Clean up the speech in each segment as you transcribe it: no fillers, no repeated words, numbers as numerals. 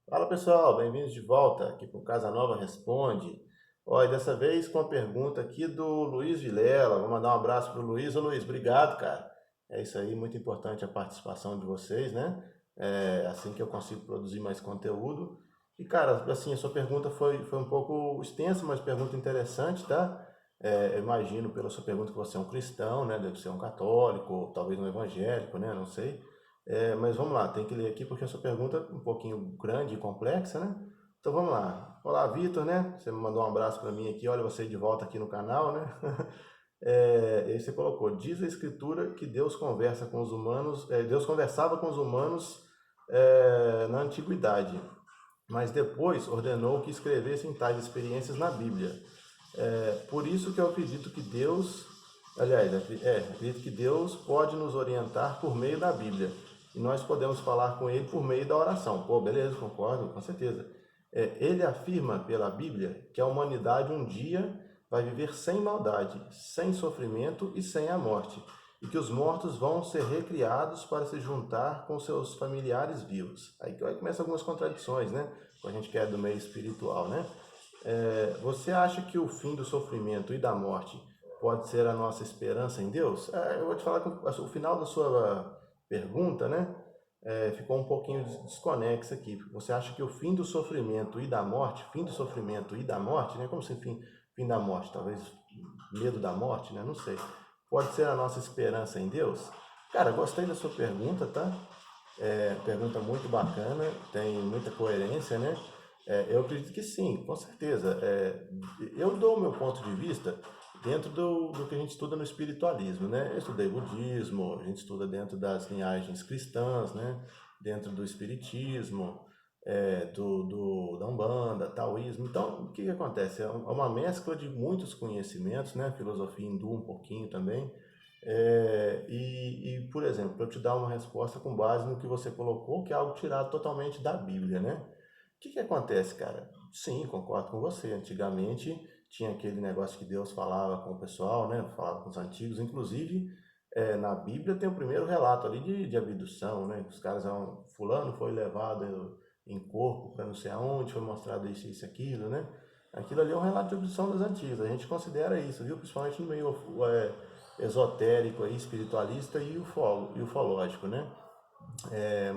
Fala pessoal, bem-vindos de volta aqui para o Casa Nova Responde. Olha, dessa vez com a pergunta aqui do Luiz Vilela. Vou mandar um abraço para o Luiz. Ô Luiz, obrigado, cara. É isso aí, muito importante a participação de vocês, né? É assim que eu consigo produzir mais conteúdo. E, cara, assim, a sua pergunta foi um pouco extensa, mas pergunta interessante, tá? Eu imagino pela sua pergunta que você é um cristão, né? Deve ser um católico, ou talvez um evangélico, né? Não sei. Mas vamos lá, tem que ler aqui porque a sua pergunta é um pouquinho grande e complexa, né? Então vamos lá. Olá, Vitor, né? Você me mandou um abraço para mim aqui. Olha você de volta aqui no canal, né? E aí você colocou: diz a Escritura que Deus conversa com os humanos, Deus conversava com os humanos na antiguidade, mas depois ordenou que escrevessem tais experiências na Bíblia. Por isso que eu acredito que Deus, aliás, acredito que Deus pode nos orientar por meio da Bíblia. E nós podemos falar com Ele por meio da oração. Pô, beleza, concordo, com certeza. Ele afirma pela Bíblia que a humanidade um dia vai viver sem maldade, sem sofrimento e sem a morte. E que os mortos vão ser recriados para se juntar com seus familiares vivos. Aí começam algumas contradições, né? Com a gente que é do meio espiritual, né? Você acha que o fim do sofrimento e da morte pode ser a nossa esperança em Deus? Eu vou te falar que o final da sua pergunta, né, ficou um pouquinho desconexa aqui. Você acha que o fim do sofrimento e da morte, fim do sofrimento e da morte, né, como assim fim da morte? Talvez medo da morte, né? Não sei. Pode ser a nossa esperança em Deus? Cara, gostei da sua pergunta, tá? Pergunta muito bacana, tem muita coerência, né? Eu acredito que sim, com certeza. Eu dou o meu ponto de vista dentro do que a gente estuda no espiritualismo, né? Eu estudei budismo, a gente estuda dentro das linhagens cristãs, né? Dentro do espiritismo, da Umbanda, taoísmo. Então, o que que acontece? É uma mescla de muitos conhecimentos, né? Filosofia hindu um pouquinho também. Por exemplo, para eu te dar uma resposta com base no que você colocou, que é algo tirado totalmente da Bíblia, né? O que que acontece, cara? Sim, concordo com você. Antigamente tinha aquele negócio que Deus falava com o pessoal, né? Falava com os antigos. Inclusive, na Bíblia tem o primeiro relato ali de abdução, né? Os caras vão, fulano foi levado em corpo para não sei aonde, foi mostrado isso, aquilo, né? Aquilo ali é um relato de abdução das antigas. A gente considera isso, viu? Principalmente no meio esotérico, aí, espiritualista e ufológico, né?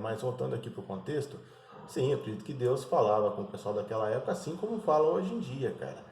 Mas voltando aqui para o contexto, sim, eu acredito que Deus falava com o pessoal daquela época, assim como fala hoje em dia, cara.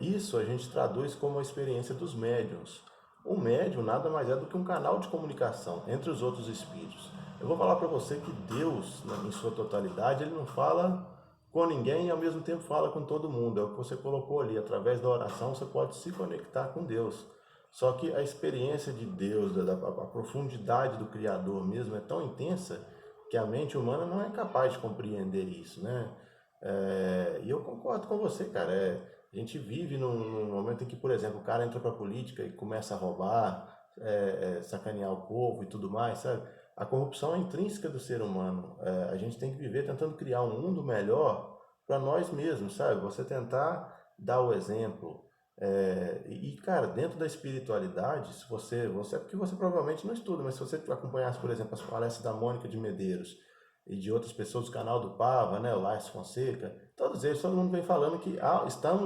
Isso a gente traduz como a experiência dos médiums. O médium nada mais é do que um canal de comunicação entre os outros espíritos. Eu vou falar para você que Deus, em sua totalidade, ele não fala com ninguém e ao mesmo tempo fala com todo mundo. É o que você colocou ali. Através da oração você pode se conectar com Deus. Só que a experiência de Deus, a profundidade do Criador mesmo é tão intensa que a mente humana não é capaz de compreender isso, né? E eu concordo com você, cara. A gente vive num momento em que, por exemplo, o cara entra para a política e começa a roubar, sacanear o povo e tudo mais, sabe? A corrupção é intrínseca do ser humano. A gente tem que viver tentando criar um mundo melhor para nós mesmos, sabe? Você tentar dar o exemplo. Cara, dentro da espiritualidade, se você é porque você provavelmente não estuda, mas se você acompanhasse, por exemplo, as palestras da Mônica de Medeiros e de outras pessoas do canal do Pava, né, o Lars Fonseca, todos eles, todo mundo vem falando que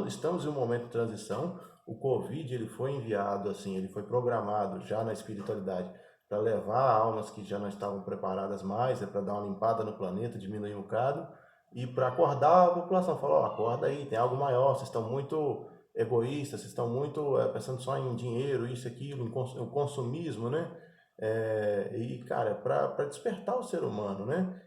estamos em um momento de transição. O Covid ele foi enviado, assim, ele foi programado já na espiritualidade para levar almas que já não estavam preparadas mais, para dar uma limpada no planeta, diminuir um bocado, e para acordar a população, falar, ó, acorda aí, tem algo maior, vocês estão muito egoístas, vocês estão muito pensando só em dinheiro, isso, aquilo, o consumismo, né? Cara, para despertar o ser humano, né?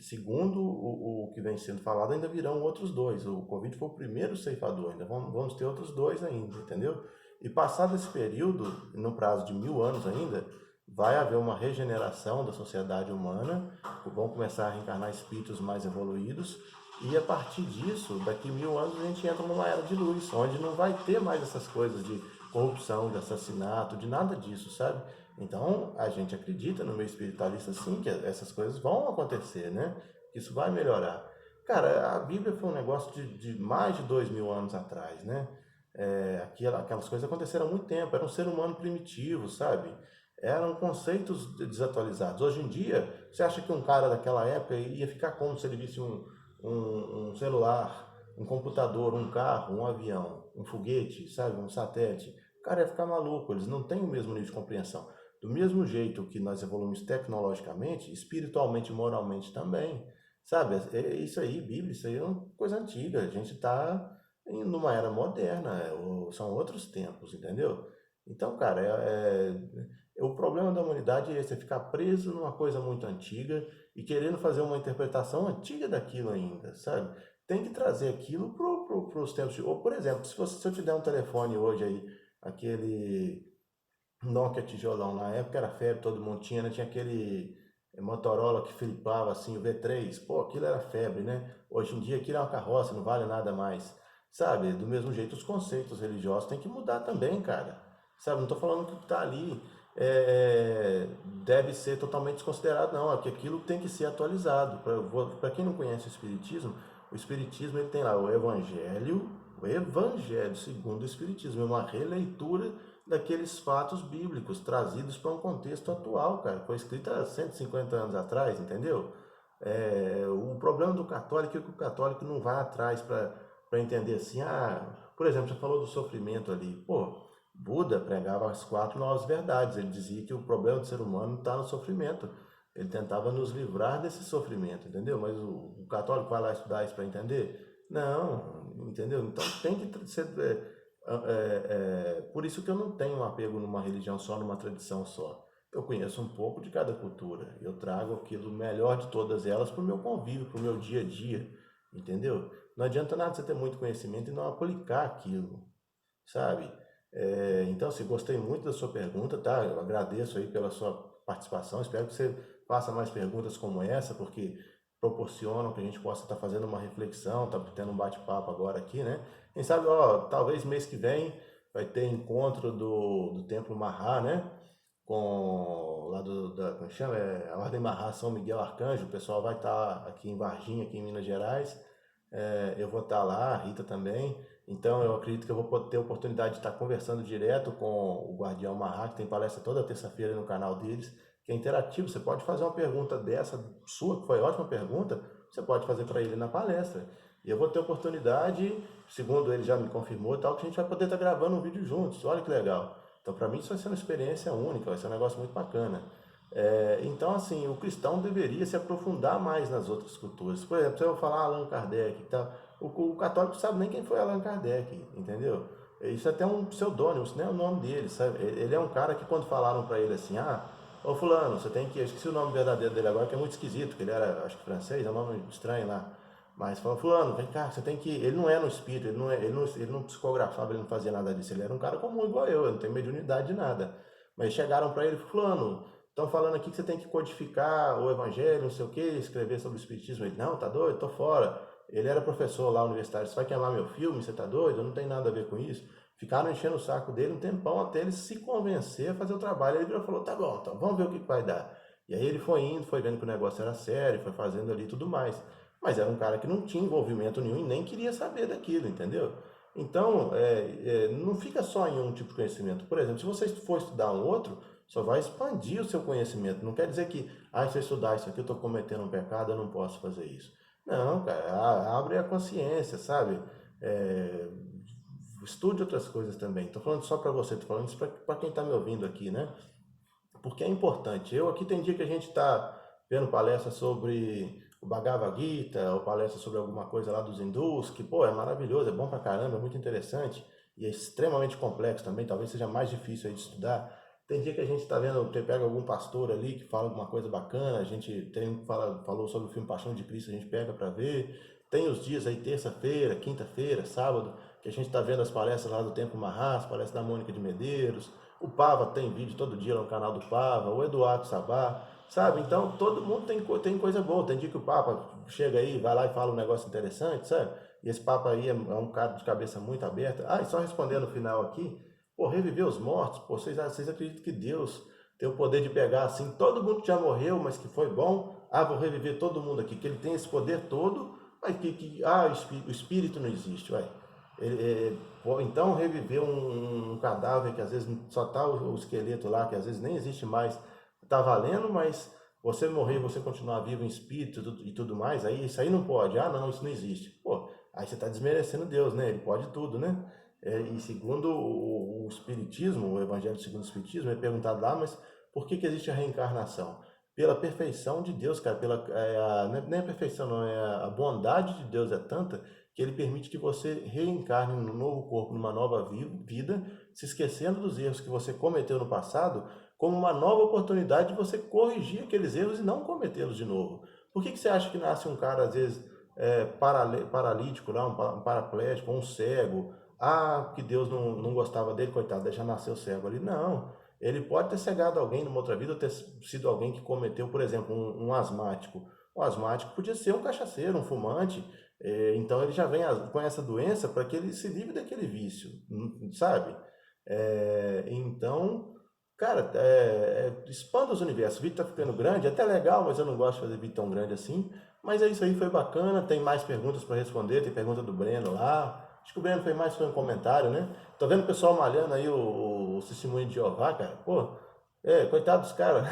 Segundo o que vem sendo falado, ainda virão outros dois. O Covid foi o primeiro ceifador, ainda vamos ter outros dois ainda, entendeu? E passado esse período, no prazo de 1000 anos ainda, vai haver uma regeneração da sociedade humana, vão começar a reencarnar espíritos mais evoluídos, e a partir disso, daqui 1000 anos, a gente entra numa era de luz, onde não vai ter mais essas coisas de corrupção, de assassinato, de nada disso, sabe? Então, a gente acredita no meio espiritualista, sim, que essas coisas vão acontecer, né? Que isso vai melhorar. Cara, a Bíblia foi um negócio de mais de 2000 anos atrás, né? Aquelas coisas aconteceram há muito tempo, era um ser humano primitivo, sabe? Eram conceitos desatualizados. Hoje em dia, Você acha que um cara daquela época ia ficar como se ele visse um celular, um computador, um carro, um avião, um foguete, sabe, um satélite? O cara ia ficar maluco, eles não têm o mesmo nível de compreensão. Do mesmo jeito que nós evoluímos tecnologicamente, espiritualmente e moralmente também. Sabe, isso aí, Bíblia, isso aí é uma coisa antiga. A gente está numa era moderna, são outros tempos, entendeu? Então, cara, o problema da humanidade é esse, é ficar preso numa coisa muito antiga e querendo fazer uma interpretação antiga daquilo ainda, sabe? Tem que trazer aquilo para os tempos. Ou, por exemplo, se eu te der um telefone hoje aí, aquele Nokia tijolão, na época era febre, todo mundo tinha, né? Tinha aquele Motorola que flipava assim, o V3, pô, aquilo era febre, né? Hoje em dia aquilo é uma carroça, não vale nada mais, sabe? Do mesmo jeito os conceitos religiosos têm que mudar também, cara, sabe? Não tô falando que o que tá ali deve ser totalmente desconsiderado, não, é que aquilo tem que ser atualizado. Para quem não conhece o Espiritismo ele tem lá o Evangelho segundo o Espiritismo, é uma releitura daqueles fatos bíblicos trazidos para um contexto atual, cara. Foi escrito há 150 anos atrás, entendeu? O problema do católico é que o católico não vai atrás para entender assim, por exemplo, você falou do sofrimento ali. Pô, Buda pregava as 4 novas verdades. Ele dizia que o problema do ser humano está no sofrimento. Ele tentava nos livrar desse sofrimento, entendeu? Mas o católico vai lá estudar isso para entender? Não, entendeu? Então tem que ser. Por isso que eu não tenho um apego numa religião só, numa tradição só. Eu conheço um pouco de cada cultura. Eu trago aquilo melhor de todas elas para o meu convívio, para o meu dia a dia, entendeu? Não adianta nada você ter muito conhecimento e não aplicar aquilo, sabe? Então, assim, gostei muito da sua pergunta, tá? Eu agradeço aí pela sua participação. Espero que você faça mais perguntas como essa, porque proporcionam que a gente possa estar fazendo uma reflexão, tá tendo um bate-papo agora aqui, né? Quem sabe, ó, talvez mês que vem vai ter encontro do Templo Mahá, né? Com lá como é que chama? A Ordem Mahá São Miguel Arcanjo. O pessoal vai estar aqui em Varginha, aqui em Minas Gerais. Eu vou estar lá, a Rita também. Então eu acredito que eu vou ter a oportunidade de estar conversando direto com o Guardião Mahá, que tem palestra toda terça-feira no canal deles, que é interativo. Você pode fazer uma pergunta dessa sua, que foi ótima pergunta, você pode fazer para ele na palestra. E eu vou ter a oportunidade, segundo ele já me confirmou, tal, que a gente vai poder estar gravando um vídeo juntos. Olha que legal. Então, para mim, isso vai ser uma experiência única, vai ser um negócio muito bacana. Então, assim, o cristão deveria se aprofundar mais nas outras culturas. Por exemplo, se eu falar Allan Kardec, tá? O católico não sabe nem quem foi Allan Kardec, entendeu? Isso é até um pseudônimo, isso nem é o nome dele, sabe? Ele é um cara que quando falaram para ele assim, ô fulano, você tem que... Eu esqueci o nome verdadeiro dele agora, que é muito esquisito, que ele era, acho que francês, é um nome estranho lá. Mas falou, fulano, vem cá, você tem que... Ele não é no espírito, ele não psicografava, ele não fazia nada disso. Ele era um cara comum igual eu não tenho mediunidade de nada. Mas chegaram para ele, fulano, estão falando aqui que você tem que codificar o evangelho, não sei o que, escrever sobre o espiritismo. Ele, não, tá doido, tô fora. Ele era professor lá universitário, você vai queimar meu filme, você tá doido? Eu não tenho nada a ver com isso. Ficaram enchendo o saco dele um tempão até ele se convencer a fazer o trabalho. Ele virou e falou, tá bom, então vamos ver o que vai dar. E aí ele foi indo, foi vendo que o negócio era sério, foi fazendo ali tudo mais. Mas era um cara que não tinha envolvimento nenhum e nem queria saber daquilo, entendeu? Então, não fica só em um tipo de conhecimento. Por exemplo, se você for estudar um outro, só vai expandir o seu conhecimento. Não quer dizer que, se eu estudar isso aqui, eu estou cometendo um pecado, eu não posso fazer isso. Não, cara, abre a consciência, sabe? É, Estude outras coisas também. Estou falando só para você, estou falando isso para quem está me ouvindo aqui, né? Porque é importante. Eu aqui tem dia que a gente está vendo palestra sobre o Bhagavad Gita, ou palestra sobre alguma coisa lá dos hindus, que, pô, é maravilhoso, é bom pra caramba, é muito interessante, e é extremamente complexo também, talvez seja mais difícil aí de estudar. Tem dia que a gente está vendo, pega algum pastor ali que fala alguma coisa bacana, a gente falou sobre o filme Paixão de Cristo, a gente pega para ver. Tem os dias aí, terça-feira, quinta-feira, sábado, que a gente está vendo as palestras lá do Templo Mahá, as palestras da Mônica de Medeiros. O Pava tem vídeo todo dia no canal do Pava, o Eduardo Sabá, sabe? Então todo mundo tem coisa boa. Tem dia que o Papa chega aí, vai lá e fala um negócio interessante, sabe? E esse Papa aí é um cara de cabeça muito aberta. E só respondendo no final aqui, pô, reviver os mortos, pô, vocês acreditam que Deus tem o poder de pegar assim, todo mundo que já morreu, mas que foi bom, vou reviver todo mundo aqui, que ele tem esse poder todo, mas o espírito não existe, ué. Então reviver um cadáver que às vezes só está o esqueleto lá, que às vezes nem existe mais, está valendo, mas Você morrer e você continuar vivo em espírito e tudo mais, aí isso aí não pode. Ah, não, isso não existe. Pô, aí você está desmerecendo Deus, né? Ele pode tudo, né? E segundo o Espiritismo, o Evangelho segundo o Espiritismo, é perguntado lá, mas por que existe a reencarnação? Pela perfeição de Deus, cara, não é nem a perfeição, não, a bondade de Deus é tanta que ele permite que você reencarne num novo corpo, numa nova vida, se esquecendo dos erros que você cometeu no passado, como uma nova oportunidade de você corrigir aqueles erros e não cometê-los de novo. Por que você acha que nasce um cara, às vezes, paralítico, lá, um paraplégico, um cego? Ah, que Deus não gostava dele, coitado, deixa nascer o cego ali. Não. Ele pode ter cegado alguém numa outra vida, ou ter sido alguém que cometeu, por exemplo, um asmático. Um asmático podia ser um cachaceiro, um fumante. Então ele já vem com essa doença para que ele se livre daquele vício, sabe? Então, cara, expanda os universos. O vídeo tá ficando grande, é até legal, mas eu não gosto de fazer vídeo tão grande assim. Mas é isso aí, foi bacana. Tem mais perguntas para responder. Tem pergunta do Breno lá. Acho que o Breno foi um comentário, né? Tô vendo o pessoal malhando aí o testemunho de Jeová, cara. Pô, coitado dos caras.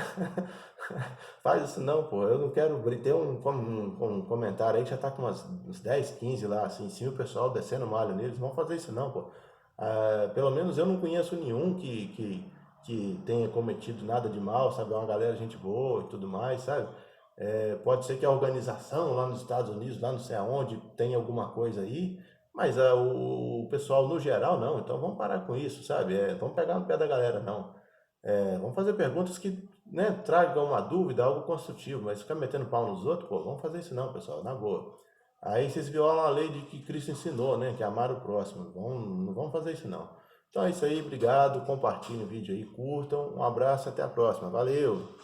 Faz isso não, pô. Eu não quero. Tem um comentário aí que já tá com uns 10, 15 lá, assim, em cima, o pessoal descendo malho neles. Não vão fazer isso não, pô. Pelo menos eu não conheço nenhum que tenha cometido nada de mal, sabe? É uma galera gente boa e tudo mais, sabe? Pode ser que a organização lá nos Estados Unidos, lá não sei aonde, tenha alguma coisa aí, mas o pessoal no geral não. Então vamos parar com isso, sabe? Vamos pegar no pé da galera, não. Vamos fazer perguntas que, né, tragam uma dúvida, algo construtivo, mas ficar metendo pau nos outros, pô, vamos fazer isso não, pessoal, na boa. Aí vocês violam a lei de que Cristo ensinou, né, que é amar o próximo. Não vamos fazer isso não. Então é isso aí, obrigado, compartilhem o vídeo aí, curtam, um abraço, até a próxima, valeu!